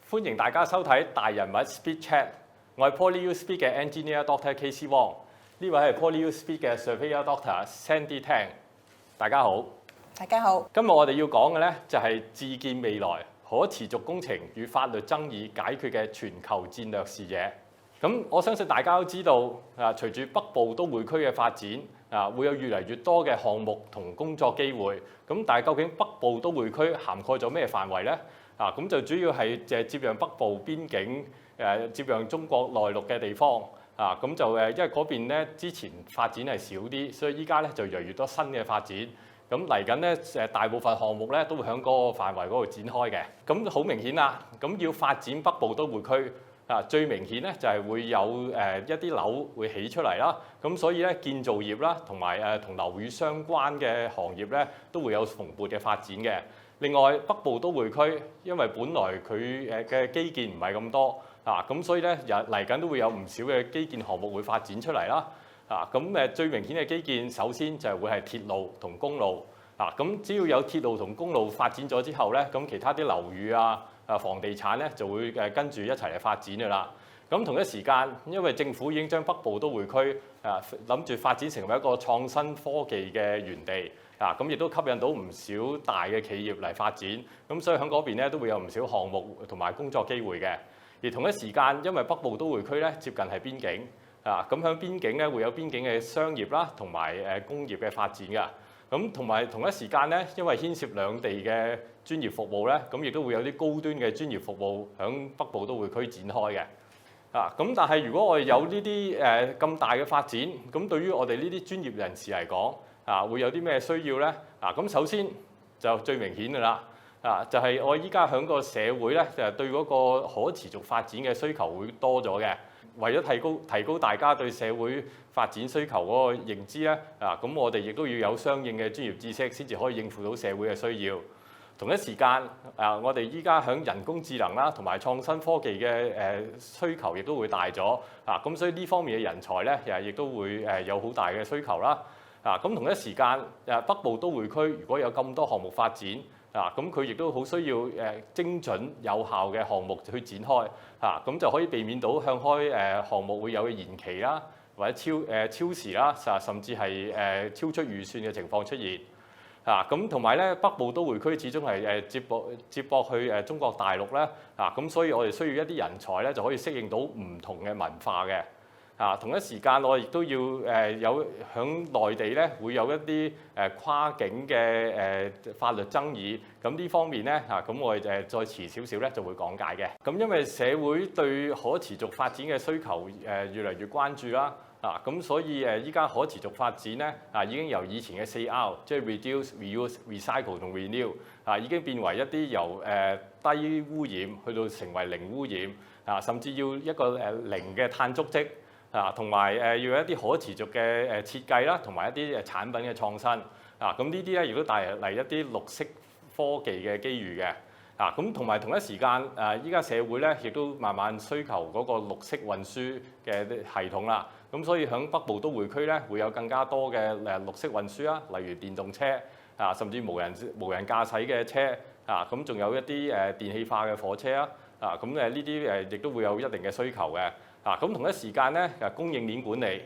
歡迎大家收睇大人物 Speed Chat， 我係 PolyU Speed 嘅 Engineer Dr. KC Wong， 呢位係 PolyU Speed 嘅 Surveyor Dr. Sandy Tang。大家好，大家好。今日我哋要講嘅咧就係智見未來可持續工程與法律爭議解決嘅全球戰略視野。咁我相信大家都知道，隨住北部都會區嘅發展，會有越嚟越多嘅項目同工作機會。咁但係究竟北部都會區涵蓋咗咩範圍咧？咁就主要係接壤北部邊境，接壤中國內陸嘅地方。咁就因為嗰邊咧之前發展係少啲，所以依家咧就越嚟越多新嘅發展。咁嚟緊咧大部分項目咧都會喺嗰個範圍嗰度展開嘅。咁好明顯啦，咁要發展北部都會區，最明顯咧就係會有一啲樓會起出嚟啦。咁所以咧建造業啦，同埋同樓宇相關嘅行業咧都會有蓬勃嘅發展嘅。另外北部都會區，因為本來佢嘅基建唔係咁多，咁所以咧嚟緊都會有唔少嘅基建項目會發展出嚟啦。咁最明顯嘅基建，首先就係會係鐵路同公路。咁只要有鐵路同公路發展咗之後咧，咁其他啲樓宇房地產咧就會跟住一齊嚟發展㗎啦。咁同一時間，因為政府已經將北部都會區諗住發展成為一個創新科技嘅園地，咁亦都吸引到唔少大嘅企業嚟發展。咁所以喺嗰邊咧都會有唔少項目同埋工作機會嘅。而同一時間，因為北部都會區咧接近係邊境，咁喺邊境咧會有邊境嘅商業啦，同埋工業嘅發展㗎。咁同埋同一時間咧，因為牽涉兩地嘅專業服務咧，咁亦都會有啲高端嘅專業服務喺北部都會區展開嘅。咁但係如果我哋有呢啲咁大嘅發展，咁對於我哋呢啲專業人士嚟講，會有啲咩需要咧？咁首先就最明顯㗎啦，就係我依家喺個社會咧，就係對嗰個可持續發展嘅需求會多咗嘅。為咗提高大家對社會發展需求嗰個認知咧，咁我哋亦都要有相應嘅專業知識，先至可以應付到社會嘅需要。同一時間，我哋依家喺人工智能啦，同埋創新科技嘅需求亦都會大咗。咁所以呢方面嘅人才咧，亦都會有好大嘅需求啦。咁同一時間，北部都會區如果有咁多項目發展，咁佢亦都好需要精準有效嘅項目去展開，咁就可以避免到向開項目會有延期啦，或者超時啦，甚至係超出預算嘅情況出現。咁同埋咧，北部都會區始終係接駁去中國大陸咧，咁所以我哋需要一啲人才咧，就可以適應到唔同嘅文化嘅。同一時間，我亦都要有喺內地咧，會有一啲跨境嘅法律爭議。咁呢方面咧，咁我哋再遲少少咧就會講解嘅。咁因為社會對可持續發展嘅需求越嚟越關注啦，咁所以依家可持續發展咧已經由以前嘅4R，即係 reduce、reuse、recycle 同 renew，已經變為一啲由低污染去到成為零污染，甚至要一個零嘅碳足跡。同埋要有一啲可持續嘅設計啦，同埋一啲產品嘅創新。咁呢啲咧亦都帶嚟一啲綠色科技嘅機遇嘅。咁同埋同一時間，依家社會咧亦都慢慢需求嗰個綠色運輸嘅系統啦。咁所以喺北部都會區咧會有更加多嘅綠色運輸啦，例如電動車甚至無人駕駛嘅車咁仲有一啲電氣化嘅火車啦。咁呢啲亦都會有一定嘅需求嘅。咁同一時間咧，供應鏈管理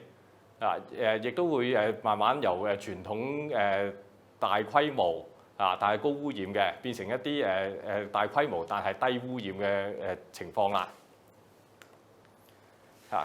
亦都會慢慢由傳統大規模但係高污染嘅，變成一啲大規模但係低污染嘅情況啦。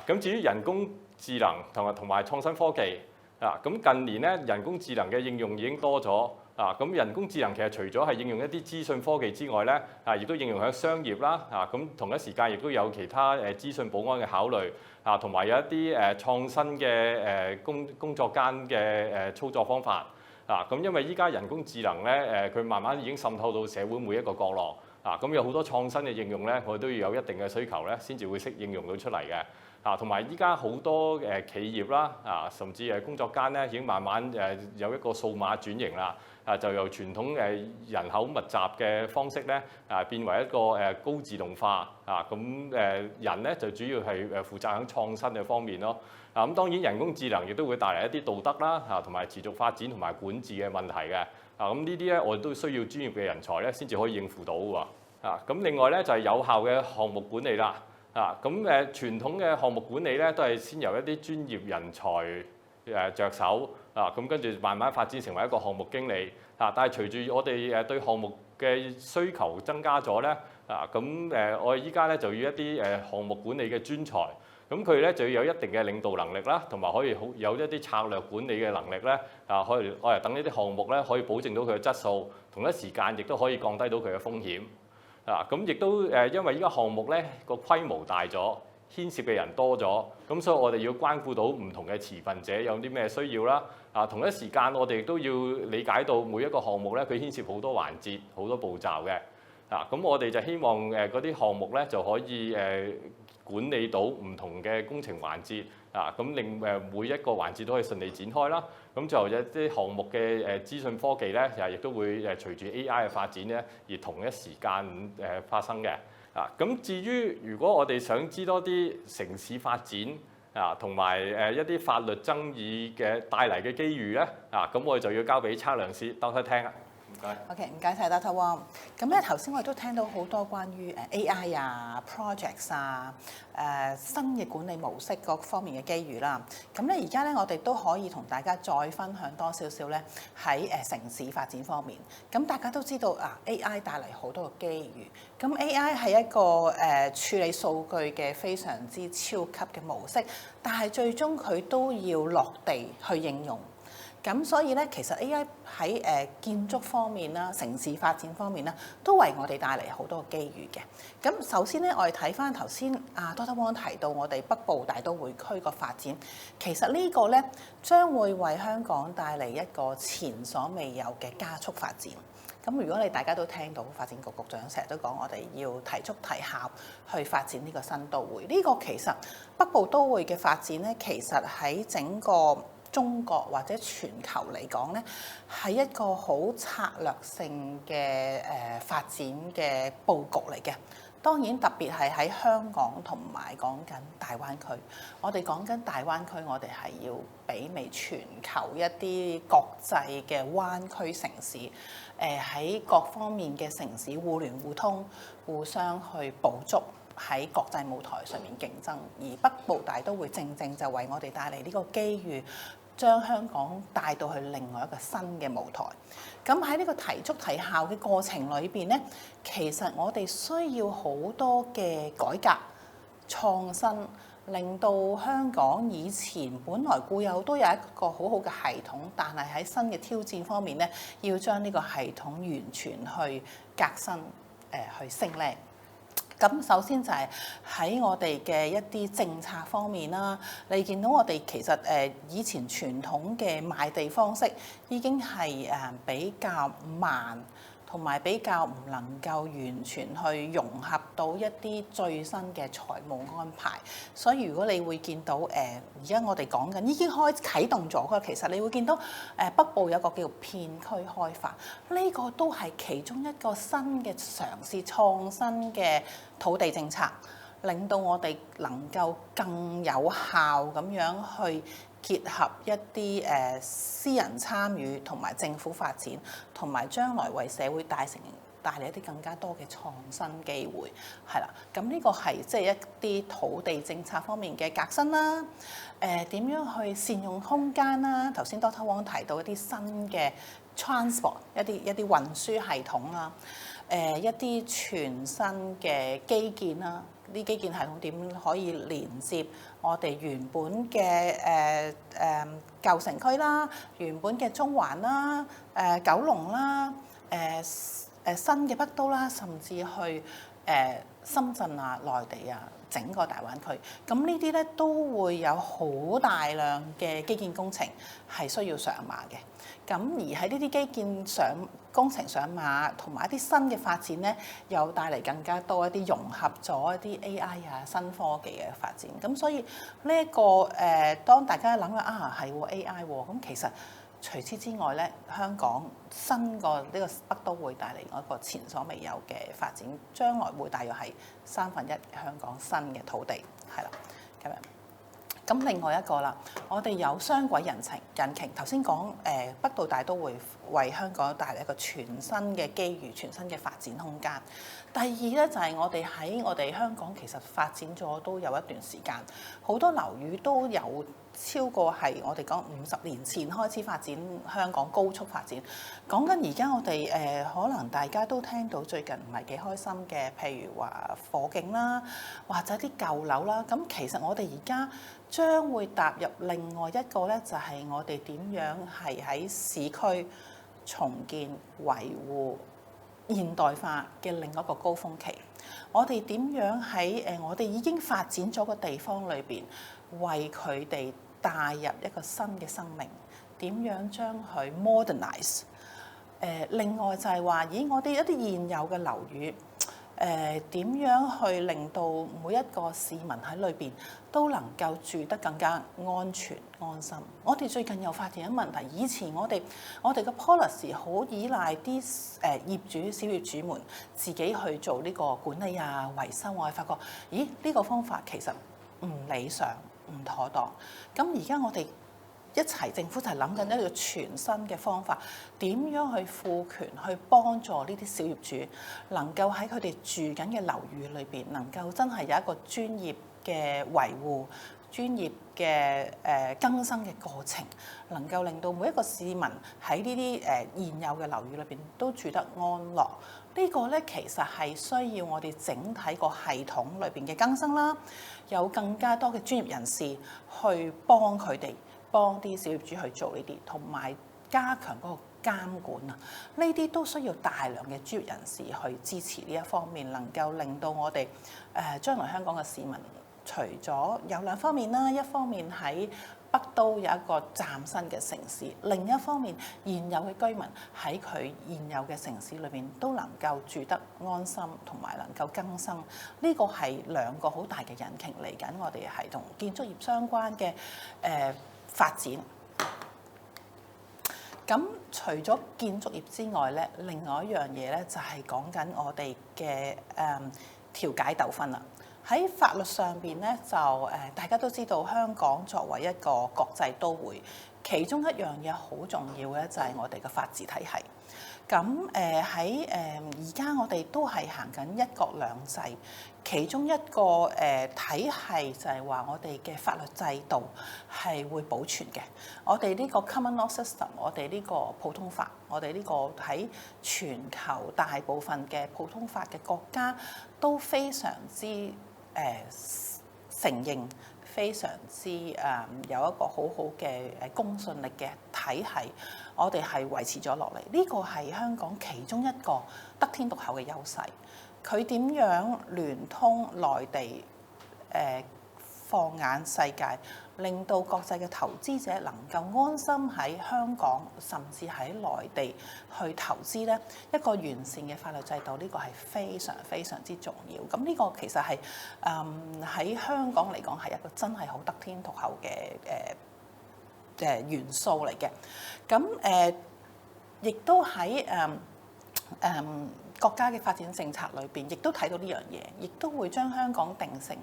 咁至於人工智能同埋創新科技，咁近年咧人工智能嘅應用已經多咗。咁人工智能其實除咗係應用一啲資訊科技之外咧，亦都應用喺商業啦。咁同一時間亦都有其他資訊保安嘅考慮，同埋有一啲創新嘅工作間嘅操作方法。咁因為依家人工智能咧，佢慢慢已經滲透到社會每一個角落。咁有好多創新嘅應用咧，我哋都要有一定嘅需求咧，先至會應用到出嚟嘅。同埋依家好多企業啦，甚至工作間咧已經慢慢有一個數碼轉型啦。就由傳統人口密集嘅方式咧，變為一個高自動化。咁人咧就主要係負責喺創新嘅方面咯。咁當然人工智能亦都會帶嚟一啲道德啦，同埋持續發展同埋管治嘅問題嘅。咁呢啲咧我哋都需要專業嘅人才咧，先至可以應付到喎。咁另外咧就係有效嘅項目管理啦。咁傳統嘅項目管理咧都係先由一啲專業人才着手，咁跟住慢慢發展成為一個項目經理。但係隨住我哋對項目嘅需求增加咗咧，我哋依家咧就要一啲項目管理嘅專才。咁佢咧就要有一定嘅領導能力啦，同埋可以有一啲策略管理嘅能力咧，可以等呢啲項目咧可以保證到佢嘅質素，同一時間亦都可以降低到佢嘅風險。咁亦都因為依家項目咧個規模大咗，牽涉嘅人多咗，咁所以我哋要關顧到唔同嘅持份者有啲咩需要啦。同一時間我哋亦都要理解到每一個項目咧，佢牽涉好多環節、好多步驟嘅。咁我哋就希望嗰啲項目咧就可以管理到唔同嘅工程環節，咁令每一個環節都可以順利展開啦。咁就有啲項目嘅資訊科技咧，亦都會隨住 AI 嘅發展咧，而同一時間發生嘅。咁至於如果我哋想知多啲城市發展同埋一啲法律爭議嘅帶嚟嘅機遇咧，咁我哋就要交俾測量師兜睇聽啦。唔該。OK， 唔該晒 Dr. Wong。咁咧頭先我哋都聽到好多關於AI 啊、projects 啊、新嘅管理模式各方面嘅機遇啦。咁咧而家咧我哋都可以同大家再分享多少少咧喺城市發展方面。咁大家都知道AI 帶嚟好多嘅機遇。咁 AI 係一個處理數據嘅非常之超級嘅模式，但係最終佢都要落地去應用。咁所以咧，其實 AI 喺建築方面啦、城市發展方面啦，都為我哋帶嚟好多機遇嘅。咁首先咧，我哋睇翻頭先Dr. Wong 提到我哋北部大都會區個發展，其實呢個咧將會為香港帶嚟一個前所未有嘅加速發展。咁如果大家都聽到發展局局長成日都講，我哋要提速提效去發展呢個新都會。呢個其實北部都會嘅發展咧，其實喺整個中國或者全球嚟講咧，係一個好策略性嘅發展嘅佈局嚟嘅。當然特別係喺香港同埋講緊大灣區。我哋講緊大灣區，我哋係要媲美全球一啲國際嘅灣區城市，喺各方面嘅城市互聯互通，互相去補足喺國際舞台上面競爭。而北部大都會正正就為我哋帶嚟呢個機遇，將香港帶到去另外一個新嘅舞台。咁喺呢個提速提效嘅過程裏邊咧，其實我哋需要好多嘅改革創新，令到香港以前本來固有都有一個好好嘅系統，但係喺新嘅挑戰方面咧，要將呢個系統完全去革新，去升靚。咁首先就係喺我哋嘅一啲政策方面啦，你見到我哋其實以前傳統嘅賣地方式已經係比較慢，同埋比較唔能夠完全去融合到一啲最新嘅財務安排。所以如果你會見到而家我哋講緊已經啟動咗嘅，其實你會見到北部有個叫片區開發，呢個都係其中一個新嘅嘗試創新嘅土地政策，令到我哋能夠更有效咁樣去結合一啲私人參與同埋政府發展，同埋將來為社會帶嚟一啲更加多嘅創新機會，係啦。咁呢個係即係一啲土地政策方面嘅革新啦。點樣去善用空間啦？頭先 Dr. Wong 提到一啲新嘅 transport 一啲運輸系統啦，一啲全新嘅基建啦。啲基建系統點可以連接我哋原本嘅舊城區啦、原本嘅中環啦、九龍啦、新嘅北都啦，甚至去深圳啊、內地啊，整個大灣區。咁呢啲咧都會有好大量嘅基建工程係需要上馬嘅。咁而喺呢啲基建工程上馬，同埋一啲新嘅發展咧，又帶嚟更加多一啲融合咗一啲 AI 啊、新科技嘅發展。咁所以呢一個當大家諗係喎 AI 喎，咁其實除此之外咧，香港新個呢個北都會帶嚟一個前所未有嘅發展，將來會大約係1/3香港新嘅土地，係啦咁樣。咁另外一個啦，我哋有雙軌引擎。頭先講北到大都會為香港帶嚟一個全新嘅機遇、全新嘅發展空間。第二咧就係我哋喺我哋香港其實發展咗都有一段時間，好多樓宇都有超過係我哋講50年前開始發展香港高速發展。講緊而家我哋可能大家都聽到最近唔係幾開心嘅，譬如話火警啦，或者啲舊樓啦。咁其實我哋而家將會踏入另外一個咧，就係我哋點樣係喺市區重建維護現代化嘅另一個高峰期。我哋點樣喺我哋已經發展咗個地方裏邊，為佢哋帶入一個新嘅生命？點樣將佢 modernize？另外就係話，我哋一啲現有嘅樓宇，點樣去令到每一個市民喺裏邊都能夠住得更加安全安心？我哋最近又發現咗問題，以前我哋嘅 policy 好依賴啲業主、小業主們自己去做呢個管理啊、維修，我係發覺，呢個方法其實唔理想、唔妥當。咁而家我哋一齊政府就係諗緊一個全新嘅方法，點樣去賦權去幫助呢啲小業主，能夠喺佢哋住緊嘅樓宇裏邊，能夠真係有一個專業嘅維護、專業嘅更新嘅過程，能夠令到每一個市民喺呢啲現有嘅樓宇裏邊都住得安樂。呢個咧其實係需要我哋整體個系統裏邊嘅更新啦，有更加多嘅專業人士去幫佢哋。幫啲小業主去做呢啲，同埋加強嗰個監管啊！呢啲都需要大量嘅專業人士去支持呢一方面，能夠令到我哋將來香港嘅市民，除咗有兩方面啦，一方面喺北都有一個嶄新嘅城市，另一方面現有嘅居民喺佢現有嘅城市裏邊都能夠住得安心，同埋能夠更新。呢個係兩個好大嘅引擎嚟緊，我哋係同建築業相關嘅發展。咁除咗建築業之外咧，另外一樣嘢咧就係講緊我哋嘅調解糾紛啦。喺法律上邊咧，就大家都知道香港作為一個國際都會，其中一樣嘢好重要嘅就係我哋嘅法治體系。咁喺而家我哋都係行緊一國兩制，其中一個體系就係話我哋嘅法律制度係會保存嘅。我哋呢個 common law system， 我哋呢個普通法，我哋呢個喺全球大部分嘅普通法嘅國家都非常之承認，非常之有一個好好嘅公信力嘅體系，我哋係維持咗落嚟。呢個係香港其中一個得天獨厚嘅優勢。佢點樣聯通內地放眼世界，令到國際嘅投資者能夠安心喺香港，甚至喺內地去投資咧。一個完善嘅法律制度，呢個係非常非常之重要。咁呢個其實係喺香港嚟講係一個真係好得天獨厚嘅元素嚟嘅。咁亦都喺國家嘅發展政策裏邊，亦都睇到呢樣嘢，亦都會將香港定成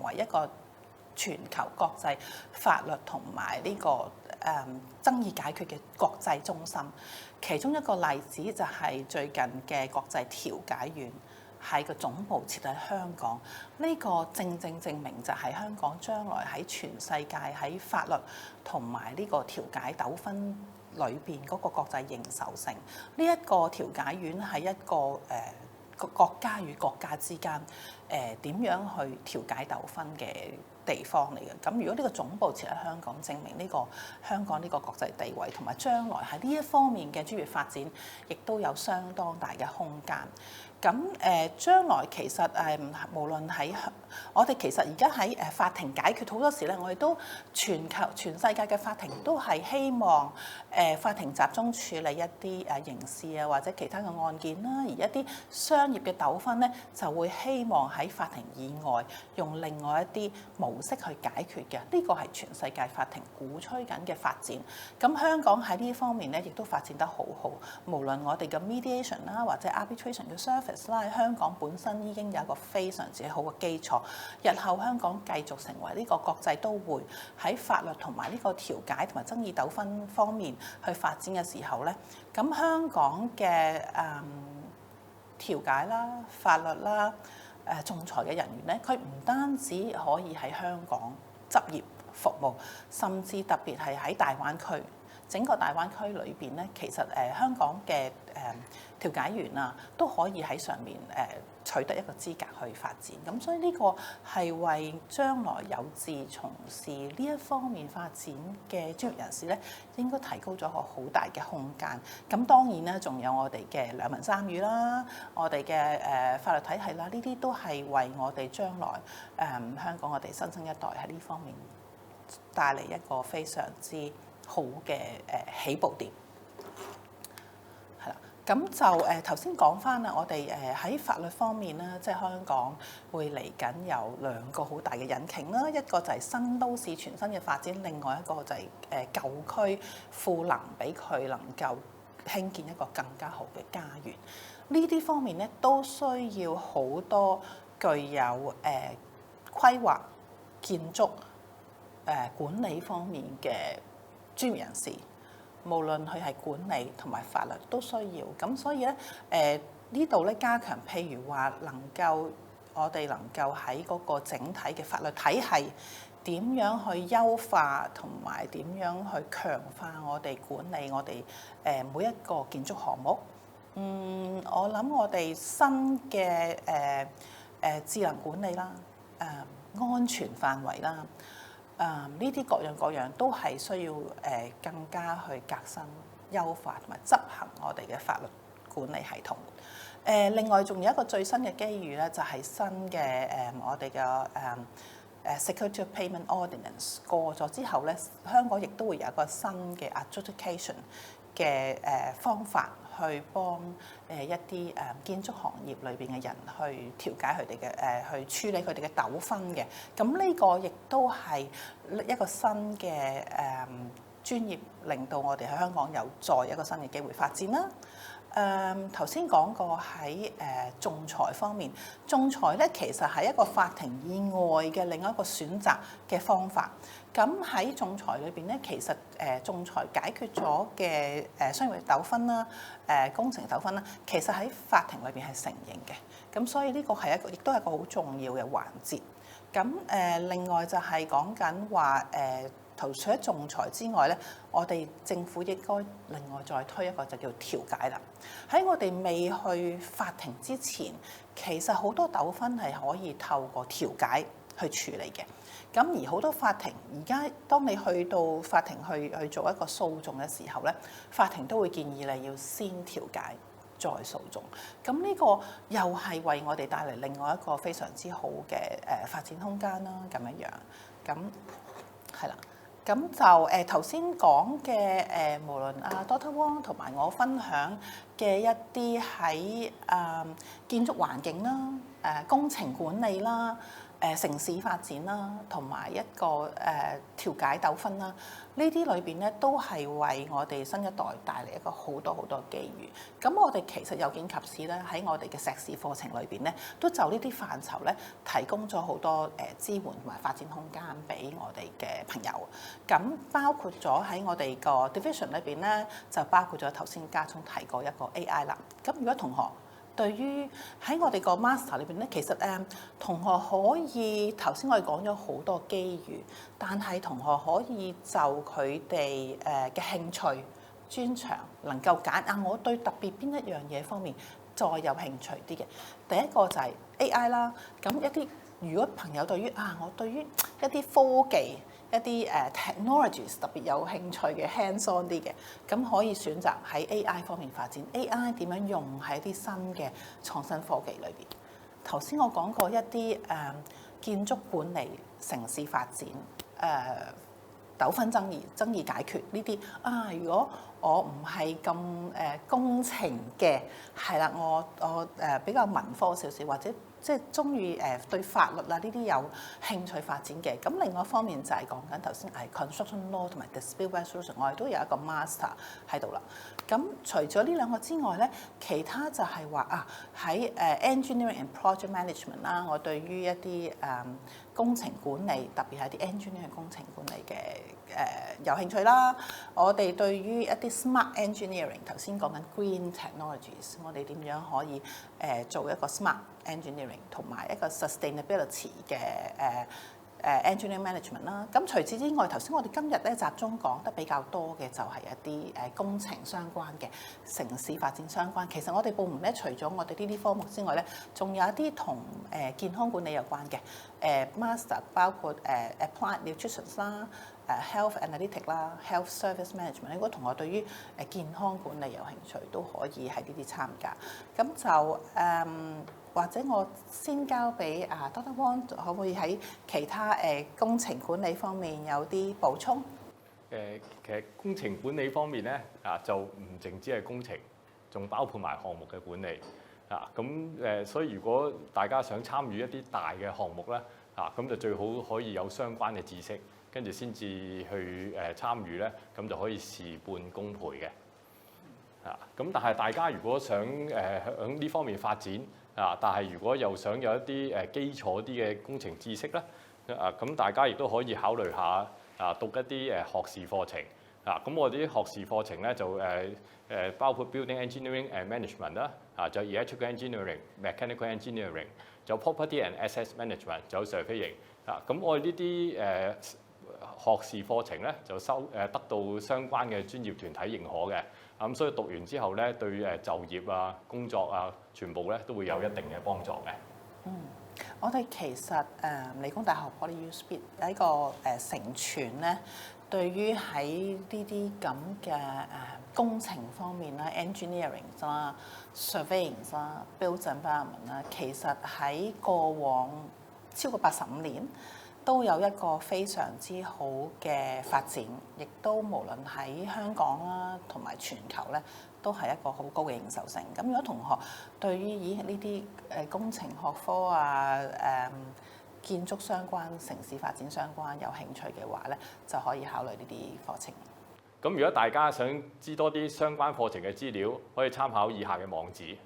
為一個全球國際法律同埋呢個爭議解決嘅國際中心。其中一個例子就係最近嘅國際調解院係個總部設喺香港。呢個正證明就係香港將來喺全世界喺法律同埋呢個調解糾紛裏邊嗰個國際認受性。呢一個調解院係一個國家與國家之間點樣去調解糾紛嘅地方嚟嘅。咁如果呢個總部設喺香港，證明呢個香港呢個國際地位同埋將來喺呢一方面嘅專業發展，亦都有相當大嘅空間。咁將來其實無論喺我哋其實而家喺法庭解決好多時咧，我哋都全世界嘅法庭都係希望法庭集中處理一啲刑事啊或者其他嘅案件啦，而一啲商業嘅糾紛咧就會希望喺喺法庭以外用另外一啲模式去解決嘅。呢個係全世界法庭鼓吹緊嘅發展。咁香港喺呢方面咧，亦都發展得好好。無論我哋嘅 mediation 啦，或者 arbitration 嘅 service 啦，喺香港本身已經有一個非常之好嘅基礎。日後香港繼續成為呢個國際都會，喺法律同埋呢個調解同埋爭議糾紛方面去發展嘅時候咧，咁香港嘅調解啦、法律啦、仲裁嘅人員咧，佢唔單止可以喺香港執業服務，甚至特別係喺大灣區。整個大灣區裏邊咧，其實香港嘅調解員啊，都可以喺上面取得一個資格去發展。咁所以呢個係為將來有志從事呢一方面發展嘅專業人士咧，應該提高咗一個好大嘅空間。咁當然啦，仲有我哋嘅兩文三語啦，我哋嘅法律體系啦，呢啲都係為我哋將來香港我哋新生一代喺呢方面帶嚟一個非常之好嘅起步點，係啦。咁就頭先講翻啦，我哋喺法律方面咧，即係香港會嚟緊有兩個好大嘅引擎啦，一個就係新都市全新嘅發展，另外一個就係舊區賦能俾佢能夠興建一個更加好嘅家園。呢啲方面咧都需要好多具有規劃、建築、管理方面嘅專業人士，無論佢係管理同埋法律都需要。咁所以咧，呢度咧加強，譬如話我哋能夠喺嗰個整體嘅法律體系點樣去優化，同埋點樣去強化我哋管理我哋每一個建築項目。我諗我哋新嘅智能管理啦，安全範圍啦。呢啲各樣都係需要更加去革新、優化同埋執行我哋嘅法律管理系統。另外仲有一個最新嘅機遇咧，就係新嘅我哋嘅Security of Payment Ordinance 過咗之後咧，香港亦都會有一個新嘅 adjudication 嘅方法去幫一啲建築行業裏邊嘅人去調解佢哋嘅去處理佢哋嘅糾紛嘅。咁呢個亦都係一個新嘅專業，令到我哋喺香港有再一個新嘅機會發展啦。頭先講過喺仲裁方面，仲裁咧其實係一個法庭以外嘅另一個選擇嘅方法。咁喺仲裁裏邊咧，其實仲裁解決咗嘅商業糾紛啦、工程糾紛啦，其實喺法庭裏邊係承認嘅。咁所以呢個係亦都係一個好重要嘅環節。咁另外就係講緊話除咗仲裁之外咧，我哋政府應該另外再推一個就叫調解啦。喺我哋未去法庭之前，其實好多糾紛係可以透過調解去處理嘅。咁而好多法庭而家，當你去到法庭去做一個訴訟嘅時候咧，法庭都會建議你要先調解再訴訟。咁呢個又係為我哋帶嚟另外一個非常之好嘅發展空間啦。咁樣樣，咁係啦。咁就頭先講嘅無論Dr. Wong 同埋我分享嘅一啲喺建築環境啦、工程管理啦、城市發展啦，同埋一個調解糾紛啦，呢啲裏邊咧都係為我哋新一代帶嚟一個好多機遇。咁我哋其實有見及此咧，喺我哋嘅碩士課程裏邊咧，都就呢啲範疇咧提供咗好多支援同埋發展空間俾我哋嘅朋友。咁包括咗喺我哋個 division 裏邊咧，就包括咗頭先家聰提過一個 AI 啦。咁如果同學對於喺我哋個 master 裏邊咧，其實同學可以頭先我哋講咗好多機遇，但係同學可以就佢哋嘅興趣專長能夠揀我對特別邊一樣嘢方面再有興趣啲嘅。第一個就係 AI 啦。咁一啲如果朋友對於我對於一啲科技一啲technologies 特別有興趣嘅 hands-on 啲嘅，咁可以選擇喺 AI 方面發展。AI 點樣用喺啲新嘅創新科技裏邊？頭先我講過一啲建築管理、城市發展、糾紛爭議解決呢啲如果我唔係咁工程嘅，係啦，我比較文科少少，或者即係中意對法律啊呢啲有興趣發展嘅。咁另外一方面就係講緊頭先係 construction law 同埋 dispute resolution， 我哋都有一個 master 喺度啦。咁除咗呢兩個之外咧，其他就係話喺engineering and project management 啦，我對於一啲工程管理，特別係啲 engineering 工程管理嘅有興趣啦。我哋對於一啲 smart engineering， 頭先講緊 green technologies， 我哋點樣可以做一個 smart engineering 同埋一個 sustainability 嘅engineering management 啦。咁除此之外，頭先我哋今日咧集中講得比較多嘅就係一啲工程相關嘅城市發展相關。其實我哋部門咧除咗我哋呢啲科目之外咧，仲有一啲同健康管理有關嘅master， 包括applied nutrition 啦、health analytic 啦、health service management。如果同學對於健康管理有興趣，都可以喺呢啲參加。咁就或者我先交俾Dr. Wong， 可唔可以喺其他工程管理方面有啲補充？其實工程管理方面咧就唔淨止係工程，仲包括埋項目嘅管理咁所以如果大家想參與一啲大嘅項目咧咁就最好可以有相關嘅知識，跟住先至去參與咧，咁就可以事半功倍嘅咁但係大家如果想喺呢方面發展但係如果又想有一啲基礎啲嘅工程知識咧咁大家亦都可以考慮下讀一啲學士課程咁我哋啲學士課程咧就包括 Building Engineering and Management 啦仲有 Electrical Engineering、Mechanical Engineering， 仲有 Property and Asset Management， 仲有 Surveying咁我哋呢啲學士課程咧就得到相關嘅專業團體認可嘅咁所以讀完之後咧對就業工作全部咧都會有一定嘅幫助嘅。我哋其實理工大學 PolyU Speed 喺個成全咧，對於喺呢啲咁嘅工程方面啦、engineering 啦、surveying 啦、built environment 啦，其實喺過往超過85年都有一個非常之好嘅發展，亦都無論喺香港啦同埋全球咧，都係一個好高嘅認受性。咁如果同學對於呢啲工程學科建築相關、城市發展相關有興趣嘅話咧，就可以考慮呢啲課程。咁如果大家想知多啲相關課程嘅資料，可以參考以下嘅網址。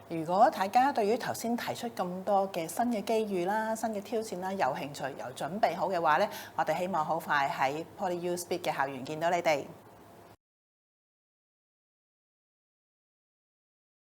如果大家對於頭先提出咁多嘅新嘅機遇啦、新嘅挑戰啦有興趣、有準備好嘅話咧，我哋希望好快喺 PolyU Speed 嘅校園見到你哋。